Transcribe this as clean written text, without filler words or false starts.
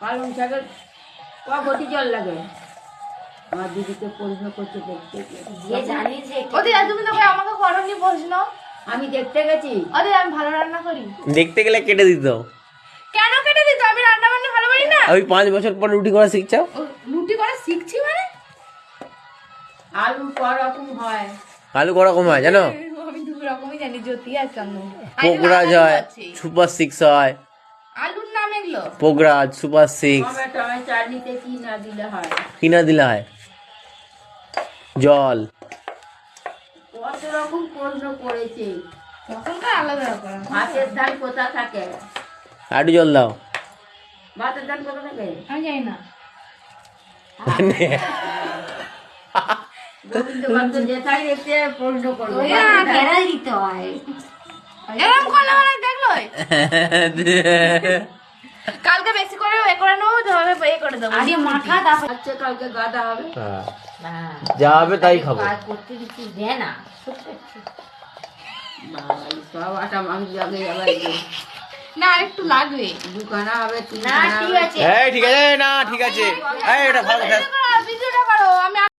পালং শাকের কটি জল লাগে? আমার দিদিকে প্রশ্ন করছে দেখতে যে জানি যে ওদি তুমি তো আমাকে করনি প্রশ্ন। আমি দেখতে গেছি। ওদি আমি ভালো রান্না করি। দেখতে গেলে কেটে দিত। কেন কেটে দিত? আমি রান্না বান্না ভালো পারি না। ওই 5 বছর পর রুটি করা শিখছো? রুটি করা শিখছি মানে? আলু রকম হয়। আলু করকম হয় জানো? আমি দু রকমই জানি, জ্যোতি আর চন্দন। পোকরাজ হয়, সুপার 6 হয়। আলুর নাম এগুলো? পোকরাজ, সুপার 6। টমেটো চাটনিতে কি না দিলে হয়? কিনা দিলে হয়। জল। কত রকম প্রশ্ন করেছে। তখনকার আলাদা ব্যাপার। ভাতের ডাল কোথা থাকে? আরো জল দাও। ভাতের ডাল কোথা থাকে? আমি জানি না। গোবিন্দগঞ্জ যেটাই দেখতে প্রশ্ন করবো। কেনা দিতে হয়। এরকম করলে মানে দেখলো কালকে বেশি করে এ করে নেবো, তাহলে এ করে দেবো। আগে মাখা তারপর আচ্ছা কালকে গাদা হবে। যা হবে তাই খাবো। কাজ করতে দিচ্ছি দে না। বাবারে, সব আটা মাংস আগে আবার না একটু লাগবে। দুখানা হবে না তিনখানা ঠিক হবে। আছে। এই ঠিক আছে, না ঠিক আছে। এই এটা ভালো